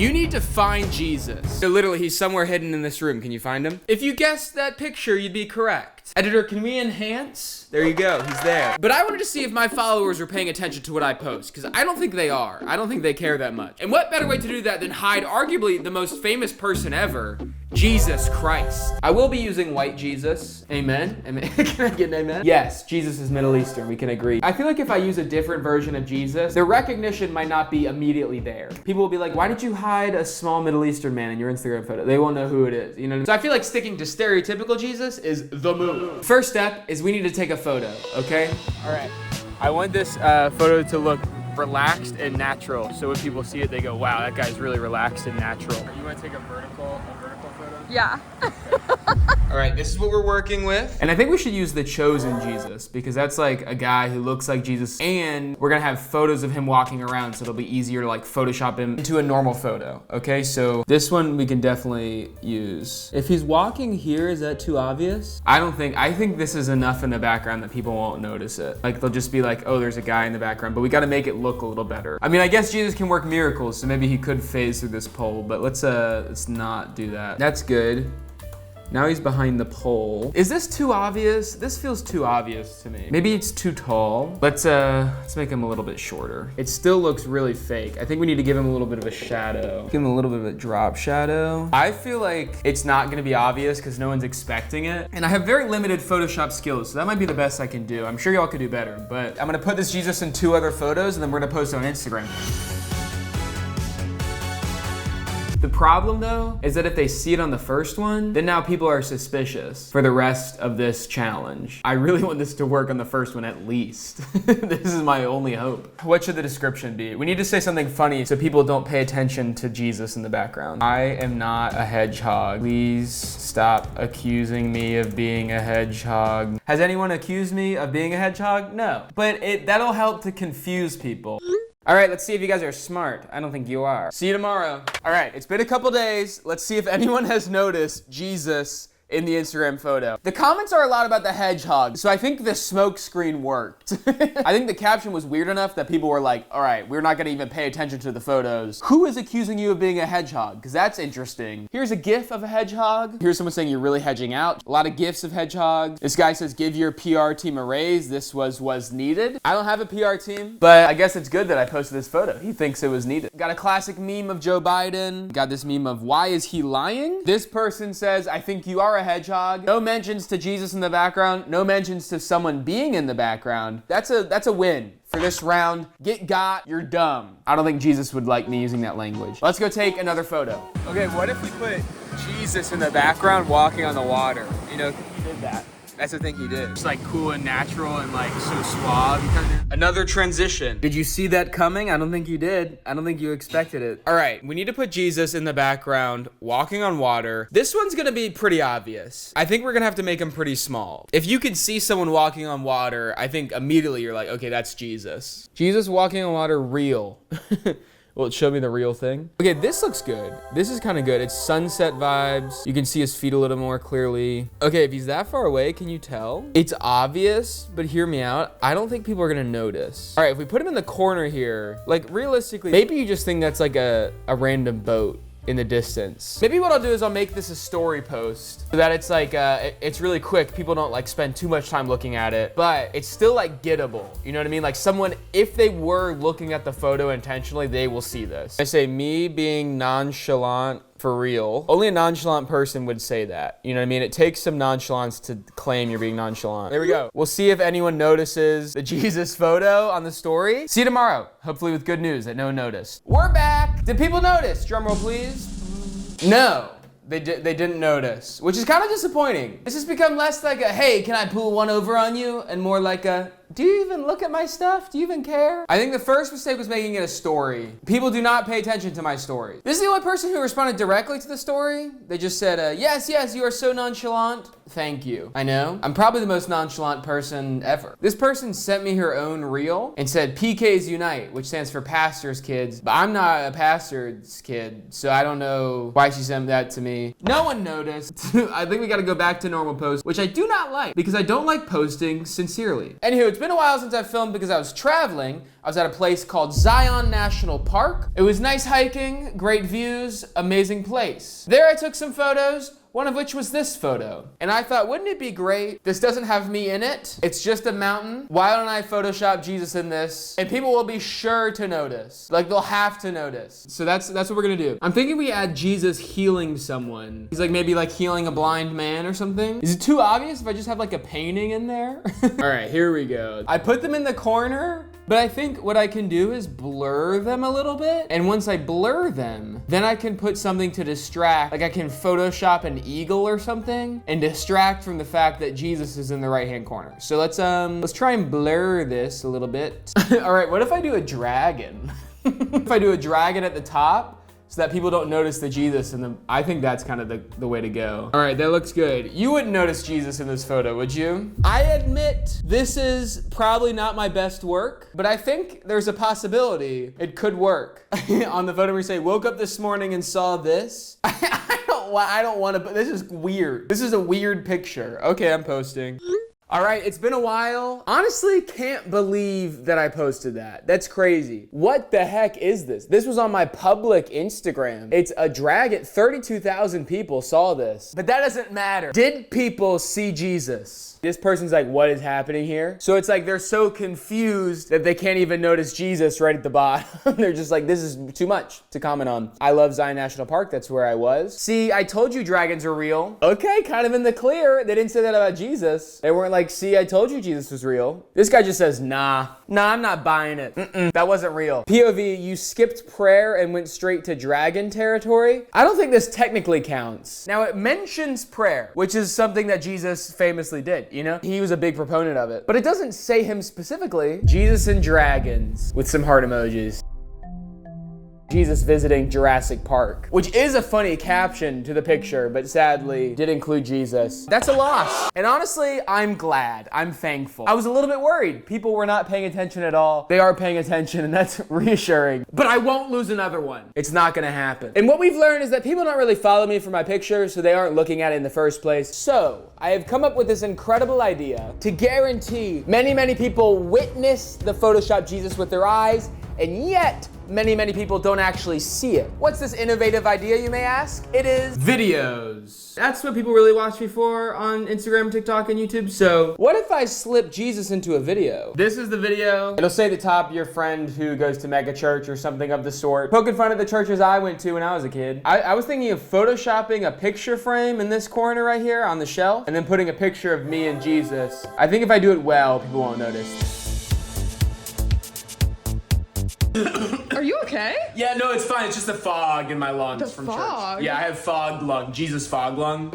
You need to find Jesus. So literally, he's somewhere hidden in this room. Can you find him? If you guessed that picture, you'd be correct. Editor, can we enhance? There you go, he's there. But I wanted to see if my followers were paying attention to what I post, because I don't think they are. I don't think they care that much. And what better way to do that than hide arguably the most famous person ever, Jesus Christ. I will be using white Jesus. Amen. Amen. Can I get an amen? Yes, Jesus is Middle Eastern. We can agree. I feel like if I use a different version of Jesus, the recognition might not be immediately there. People will be like, why did you hide a small Middle Eastern man in your Instagram photo? They won't know who it is. You know? So I feel like sticking to stereotypical Jesus is the move. First step is we need to take a photo, okay? All right. I want this photo to look relaxed and natural. So when people see it, they go, wow, that guy's really relaxed and natural. You want to take a vertical photo? Yeah. All right, this is what we're working with. And I think we should use the chosen Jesus because that's like a guy who looks like Jesus, and we're gonna have photos of him walking around, so it'll be easier to like Photoshop him into a normal photo, okay? So this one we can definitely use. If he's walking here, is that too obvious? I think this is enough in the background that people won't notice it. Like they'll just be like, oh, there's a guy in the background, but we gotta make it look a little better. I mean, I guess Jesus can work miracles, so maybe he could phase through this pole, but let's not do that. That's good. Now he's behind the pole. Is this too obvious? This feels too obvious to me. Maybe it's too tall. Let's make him a little bit shorter. It still looks really fake. I think we need to give him a little bit of a shadow. Give him a little bit of a drop shadow. I feel like it's not gonna be obvious because no one's expecting it. And I have very limited Photoshop skills, so that might be the best I can do. I'm sure y'all could do better, but I'm gonna put this Jesus in 2 other photos and then we're gonna post it on Instagram. The problem though, is that if they see it on the first one, then now people are suspicious for the rest of this challenge. I really want this to work on the first one at least. This is my only hope. What should the description be? We need to say something funny so people don't pay attention to Jesus in the background. I am not a hedgehog. Please stop accusing me of being a hedgehog. Has anyone accused me of being a hedgehog? No. But that'll help to confuse people. All right, let's see if you guys are smart. I don't think you are. See you tomorrow. All right, it's been a couple days. Let's see if anyone has noticed Jesus in the Instagram photo. The comments are a lot about the hedgehog, so I think the smoke screen worked. I think the caption was weird enough that people were like, all right, we're not gonna even pay attention to the photos. Who is accusing you of being a hedgehog? Because that's interesting. Here's a gif of a hedgehog. Here's someone saying you're really hedging out. A lot of gifs of hedgehogs. This guy says, give your PR team a raise. This was needed. I don't have a PR team, but I guess it's good that I posted this photo. He thinks it was needed. Got a classic meme of Joe Biden. Got this meme of, why is he lying? This person says, I think you are a hedgehog. No mentions to Jesus in the background. No mentions to someone being in the background. That's a win for this round. Get got, you're dumb. I don't think Jesus would like me using that language. Let's go take another photo. Okay, what if we put Jesus in the background walking on the water? You know, he did that. That's the thing he did. It's like cool and natural and like so suave. Another transition. Did you see that coming? I don't think you did. I don't think you expected it. All right, we need to put Jesus in the background, walking on water. This one's gonna be pretty obvious. I think we're gonna have to make him pretty small. If you could see someone walking on water, I think immediately you're like, okay, that's Jesus. Jesus walking on water, real. Will it show me the real thing? Okay, this looks good. This is kind of good. It's sunset vibes. You can see his feet a little more clearly. Okay, if he's that far away, can you tell? It's obvious, but hear me out. I don't think people are gonna notice. All right, if we put him in the corner here, like realistically, maybe you just think that's like a random boat in the distance. Maybe what I'll do is I'll make this a story post so that it's like, it's really quick. People don't like spend too much time looking at it, but it's still like gettable. You know what I mean? Like someone, if they were looking at the photo intentionally, they will see this. I say me being nonchalant for real. Only a nonchalant person would say that. You know what I mean? It takes some nonchalance to claim you're being nonchalant. There we go. We'll see if anyone notices the Jesus photo on the story. See you tomorrow, hopefully with good news that no one noticed. We're back. Did people notice? Drum roll, please. No. They didn't notice, which is kind of disappointing. This has become less like a, hey, can I pull one over on you? And more like a, do you even look at my stuff? Do you even care? I think the first mistake was making it a story. People do not pay attention to my story. This is the only person who responded directly to the story. They just said, yes, you are so nonchalant. Thank you. I know. I'm probably the most nonchalant person ever. This person sent me her own reel and said PKs Unite, which stands for Pastor's Kids, but I'm not a pastor's kid, so I don't know why she sent that to me. No one noticed. I think we gotta go back to normal posts, which I do not like because I don't like posting sincerely. Anywho, it's been a while since I've filmed because I was traveling. I was at a place called Zion National Park. It was nice hiking, great views, amazing place. There I took some photos, one of which was this photo. And I thought, wouldn't it be great? This doesn't have me in it. It's just a mountain. Why don't I Photoshop Jesus in this? And people will be sure to notice. Like, they'll have to notice. So that's what we're gonna do. I'm thinking we add Jesus healing someone. He's like maybe like healing a blind man or something. Is it too obvious if I just have like a painting in there? All right, here we go. I put them in the corner, but I think what I can do is blur them a little bit. And once I blur them, then I can put something to distract. Like I can Photoshop an eagle or something and distract from the fact that Jesus is in the right-hand corner. So let's try and blur this a little bit. All right, what if I do a dragon? If I do a dragon at the top, so that people don't notice the Jesus in them. I think that's kind of the way to go. All right, that looks good. You wouldn't notice Jesus in this photo, would you? I admit this is probably not my best work, but I think there's a possibility it could work. On the photo we say, woke up this morning and saw this. I don't want to, but this is weird. This is a weird picture. Okay, I'm posting. All right, it's been a while. Honestly, can't believe that I posted that. That's crazy. What the heck is this? This was on my public Instagram. It's a dragon. 32,000 people saw this, but that doesn't matter. Did people see Jesus? This person's like, what is happening here? So it's like they're so confused that they can't even notice Jesus right at the bottom. They're just like, this is too much to comment on. I love Zion National Park. That's where I was. See, I told you dragons are real. Okay, kind of in the clear. They didn't say that about Jesus. They weren't like, see, I told you Jesus was real. This guy just says, nah, I'm not buying it. That wasn't real. POV, you skipped prayer and went straight to dragon territory. I don't think this technically counts. Now it mentions prayer, which is something that Jesus famously did. You know, he was a big proponent of it, but it doesn't say him specifically. Jesus and dragons with some heart emojis. Jesus visiting Jurassic Park, which is a funny caption to the picture, but sadly did include Jesus. That's a loss. And honestly, I'm glad. I'm thankful. I was a little bit worried. People were not paying attention at all. They are paying attention, and that's reassuring. But I won't lose another one. It's not gonna happen. And what we've learned is that people don't really follow me for my pictures, so they aren't looking at it in the first place. So I have come up with this incredible idea to guarantee many people witness the Photoshop Jesus with their eyes, and yet many people don't actually see it. What's this innovative idea, you may ask? It is videos. That's what people really watch me for on Instagram, TikTok, and YouTube. So what if I slip Jesus into a video? This is the video. It'll say at the top, your friend who goes to mega church or something of the sort, poking fun at the churches I went to when I was a kid. I was thinking of photoshopping a picture frame in this corner right here on the shelf, and then putting a picture of me and Jesus. I think if I do it well, people won't notice. Are you okay? Yeah, no, it's fine. It's just the fog in my lungs The from fog? church. Yeah, I have fog lung, Jesus fog lung.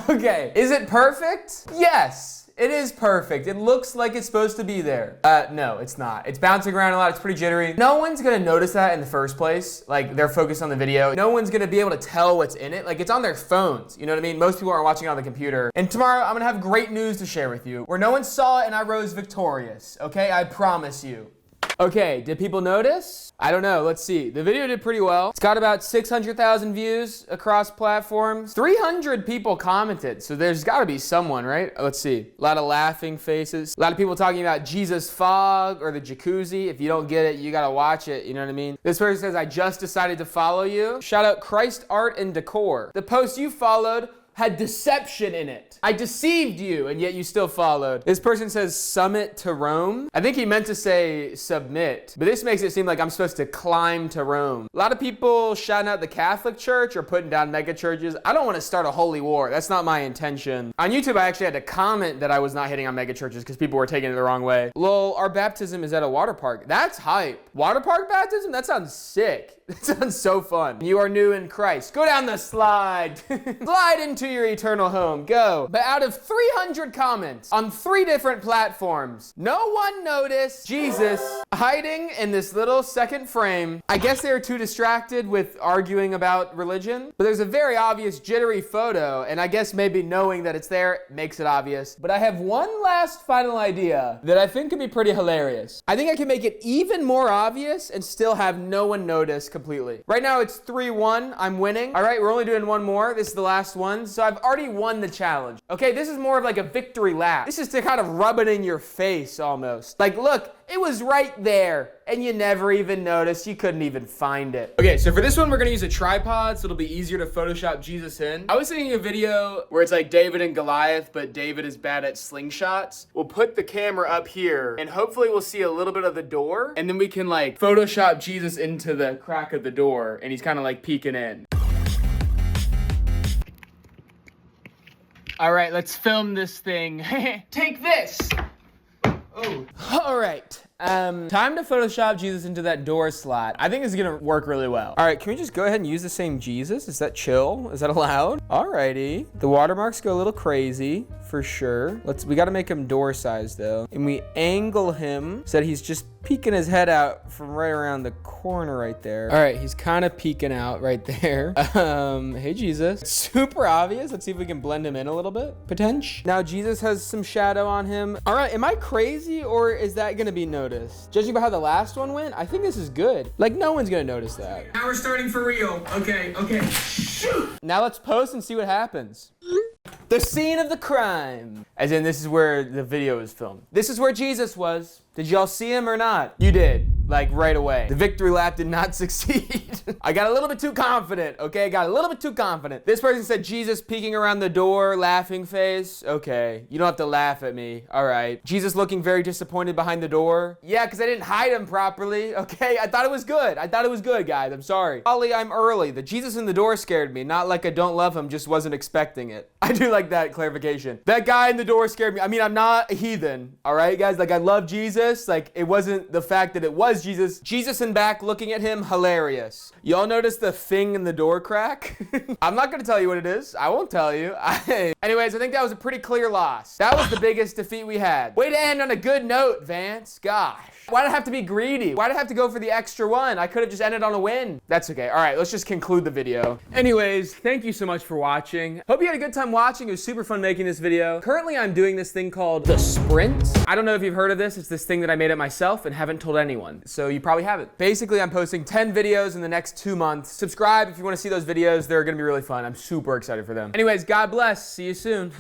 Okay, is it perfect? Yes, it is perfect. It looks like it's supposed to be there. No, it's not. It's bouncing around a lot. It's pretty jittery. No one's gonna notice that in the first place. Like, they're focused on the video. No one's gonna be able to tell what's in it. Like, it's on their phones. You know what I mean? Most people aren't watching it on the computer. And tomorrow, I'm gonna have great news to share with you, where no one saw it and I rose victorious. Okay, I promise you. Okay, did people notice? I don't know, let's see. The video did pretty well. It's got about 600,000 views across platforms. 300 people commented, so there's gotta be someone, right? Let's see. A lot of laughing faces. A lot of people talking about Jesus fog or the jacuzzi. If you don't get it, you gotta watch it, you know what I mean? This person says, I just decided to follow you. Shout out Christ Art and Decor. The post you followed had deception in it. I deceived you, and yet you still followed. This person says summit to Rome. I think he meant to say submit, but this makes it seem like I'm supposed to climb to Rome. A lot of people shouting out the Catholic Church or putting down mega churches. I don't want to start a holy war. That's not my intention. On YouTube, I actually had to comment that I was not hitting on mega churches because people were taking it the wrong way. Lol, our baptism is at a water park. That's hype. Water park baptism? That sounds sick. That sounds so fun. You are new in Christ. Go down the slide. Slide into your eternal home. Go. But out of 300 comments on 3 different platforms, no one noticed Jesus hiding in this little second frame. I guess they were too distracted with arguing about religion, but there's a very obvious jittery photo, and I guess maybe knowing that it's there makes it obvious. But I have one last final idea that I think could be pretty hilarious. I think I can make it even more obvious and still have no one notice completely. Right now it's 3-1. I'm winning. All right, we're only doing one more. This is the last one. so I've already won the challenge. Okay, this is more of like a victory lap. This is to kind of rub it in your face almost. Like, look, it was right there, and you never even noticed. You couldn't even find it. Okay, so for this one, we're gonna use a tripod, so it'll be easier to Photoshop Jesus in. I was thinking a video where it's like David and Goliath, but David is bad at slingshots. We'll put the camera up here, and hopefully we'll see a little bit of the door, and then we can like Photoshop Jesus into the crack of the door, and he's kind of like peeking in. All right, let's film this thing. Take this. Oh. All right. Time to Photoshop Jesus into that door slot. I think this is gonna work really well. All right, can we just go ahead and use the same Jesus? Is that chill? Is that allowed? Alrighty. The watermarks go a little crazy, for sure. We gotta make him door size though. And we angle him so that he's just peeking his head out from right around the corner right there. All right, he's kind of peeking out right there. Hey Jesus. It's super obvious. Let's see if we can blend him in a little bit. Potential. Now Jesus has some shadow on him. All right, am I crazy or is that gonna be noticed? Judging by how the last one went, I think this is good. Like no one's gonna notice that. Now we're starting for real. Okay. Shoot! Now let's post and see what happens. The scene of the crime. As in, this is where the video is filmed. This is where Jesus was. Did y'all see him or not? You did, like right away. The victory lap did not succeed. I got a little bit too confident, okay? Got a little bit too confident. This person said Jesus peeking around the door, laughing face. Okay, you don't have to laugh at me, all right. Jesus looking very disappointed behind the door. Yeah, because I didn't hide him properly, okay? I thought it was good. I thought it was good, guys, I'm sorry. Ollie, I'm early. The Jesus in the door scared me, not like I don't love him, just wasn't expecting it. I do like that clarification. That guy in the door scared me. I mean, I'm not a heathen, all right, guys? Like, I love Jesus. Like, it wasn't the fact that it was Jesus. Jesus in back looking at him, hilarious. Y'all notice the thing in the door crack? I'm not gonna tell you what it is. I won't tell you. Anyways, I think that was a pretty clear loss. That was the biggest defeat we had. Way to end on a good note, Vance. Gosh. Why did I have to be greedy? Why did I have to go for the extra one? I could have just ended on a win. That's okay. All right, let's just conclude the video. Anyways, thank you so much for watching. Hope you had a good time watching. It was super fun making this video. Currently, I'm doing this thing called the sprint. I don't know if you've heard of this. It's this thing that I made it myself and haven't told anyone. So you probably haven't. Basically, I'm posting 10 videos in the next 2 months. Subscribe if you want to see those videos. They're going to be really fun. I'm super excited for them. Anyways, God bless. See you soon.